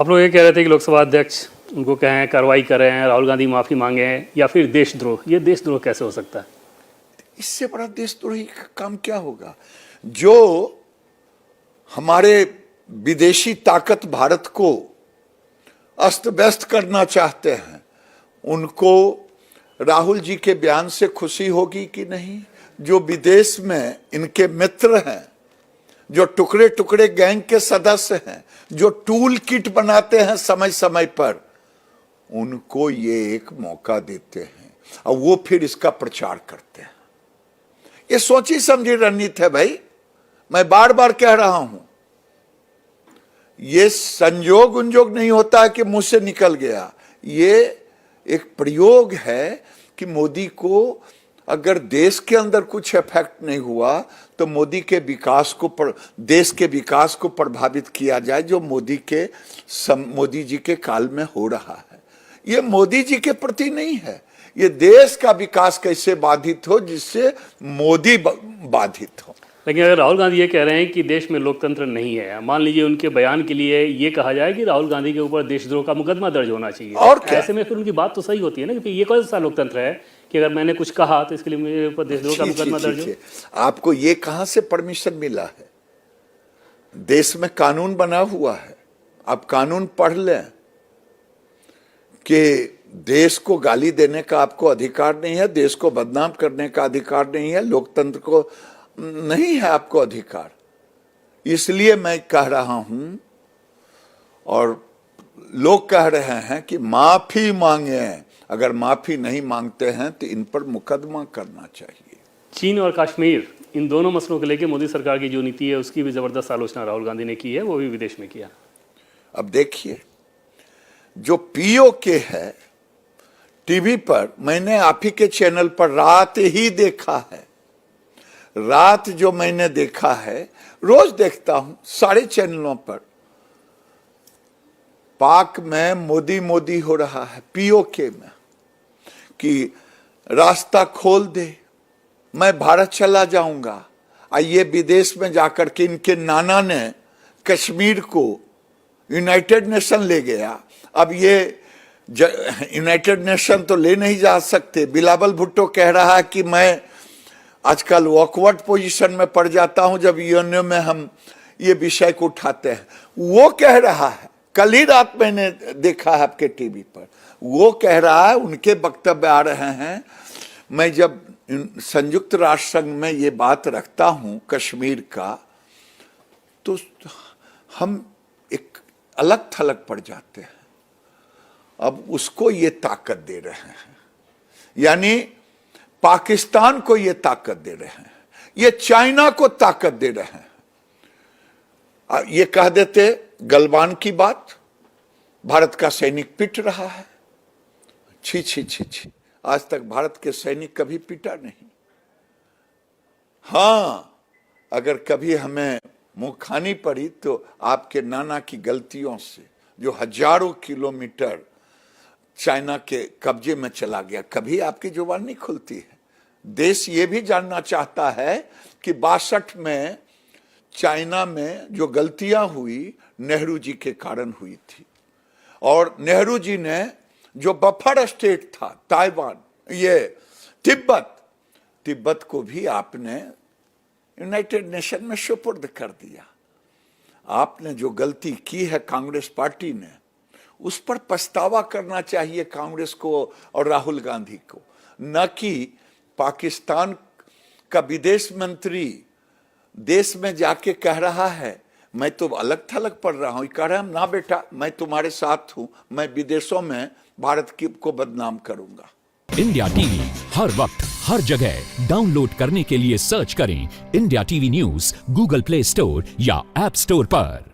आप लोग ये कह रहे थे कि लोकसभा अध्यक्ष उनको कहें कार्रवाई करें, राहुल गांधी माफ़ी मांगे या फिर देशद्रोह। ये देशद्रोह कैसे हो सकता है? इससे बड़ा देशद्रोही का काम क्या होगा? जो हमारे विदेशी ताकत भारत को अस्त व्यस्त करना चाहते हैं, उनको राहुल जी के बयान से खुशी होगी कि नहीं? जो विदेश में इनके मित्र हैं, जो टुकड़े टुकड़े गैंग के सदस्य हैं, जो टूल किट बनाते हैं समय समय पर, उनको ये एक मौका देते हैं और वो फिर इसका प्रचार करते हैं। ये सोची समझी रणनीति है भाई। मैं बार बार कह रहा हूं, ये संजोग उंजोग नहीं होता है कि मुंह से निकल गया। ये एक प्रयोग है कि मोदी को अगर देश के अंदर कुछ इफेक्ट नहीं हुआ तो मोदी के विकास को देश के विकास को प्रभावित किया जाए, जो मोदी जी के काल में हो रहा है। ये मोदी जी के प्रति नहीं है, ये देश का विकास कैसे बाधित हो जिससे मोदी बाधित हो। लेकिन अगर राहुल गांधी ये कह रहे हैं कि देश में लोकतंत्र नहीं है, मान लीजिए उनके बयान के लिए ये कहा जाए कि राहुल गांधी के ऊपर देशद्रोह का मुकदमा दर्ज होना चाहिए, और क्या? ऐसे में फिर उनकी बात तो सही होती है ना कि ये कौन सा लोकतंत्र है कि अगर मैंने कुछ कहा तो इसके लिए मेरे ऊपर देशद्रोह का मुकदमा दर्ज हो। आपको ये कहां से परमिशन मिला है? देश में कानून बना हुआ है, आप कानून पढ़ लें कि देश को गाली देने का आपको अधिकार नहीं है, देश को बदनाम करने का अधिकार नहीं है, लोकतंत्र को नहीं है आपको अधिकार। इसलिए मैं कह रहा हूं और लोग कह रहे हैं कि माफी मांगे। अगर माफी नहीं मांगते हैं तो इन पर मुकदमा करना चाहिए। चीन और कश्मीर, इन दोनों मसलों को लेकर मोदी सरकार की जो नीति है उसकी भी जबरदस्त आलोचना राहुल गांधी ने की है, वो भी विदेश में किया। अब देखिए, जो पीओके है टीवी पर, मैंने आप ही के चैनल पर रात ही देखा है। रात जो मैंने देखा है, रोज देखता हूं सारे चैनलों पर, पाक में मोदी मोदी हो रहा है, पीओके में, कि रास्ता खोल दे, मैं भारत चला जाऊंगा। ये विदेश में जाकर के इनके नाना ने कश्मीर को यूनाइटेड नेशन ले गया। अब ये यूनाइटेड नेशन तो ले नहीं जा सकते। बिलावल भुट्टो कह रहा है कि मैं आजकल ऑकवर्ड पोजीशन में पड़ जाता हूं जब यूएनओ में हम ये विषय को उठाते हैं। वो कह रहा है, कल ही रात मैंने देखा है आपके टीवी पर, वो कह रहा है, उनके वक्तव्य आ रहे हैं। मैं जब संयुक्त राष्ट्र संघ में ये बात रखता हूं कश्मीर का, तो हम एक अलग थलग पड़ जाते हैं। अब उसको ये ताकत दे रहे हैं, यानी पाकिस्तान को ये ताकत दे रहे हैं, ये चाइना को ताकत दे रहे हैं। ये कह देते गलवान की बात, भारत का सैनिक पिट रहा है। छी छी छी छी, आज तक भारत के सैनिक कभी पिटा नहीं। हां, अगर कभी हमें मुंह खानी पड़ी तो आपके नाना की गलतियों से, जो हजारों किलोमीटर चाइना के कब्जे में चला गया। कभी आपकी जुबान नहीं खुलती है। देश ये भी जानना चाहता है कि 62 में चाइना में जो गलतियां हुई, नेहरू जी के कारण हुई थी। और नेहरू जी ने जो बफर स्टेट था ताइवान, ये तिब्बत को भी आपने यूनाइटेड नेशन में सुपुर्द कर दिया। आपने जो गलती की है कांग्रेस पार्टी ने, उस पर पछतावा करना चाहिए कांग्रेस को और राहुल गांधी को, न कि पाकिस्तान का विदेश मंत्री देश में जाके कह रहा है मैं तो अलग थलग पढ़ रहा हूं। कह रहा है ना बेटा, मैं तुम्हारे साथ हूं, मैं विदेशों में भारत को बदनाम करूंगा। इंडिया टीवी हर वक्त हर जगह डाउनलोड करने के लिए सर्च करें India TV news Google play store या ऐप स्टोर पर।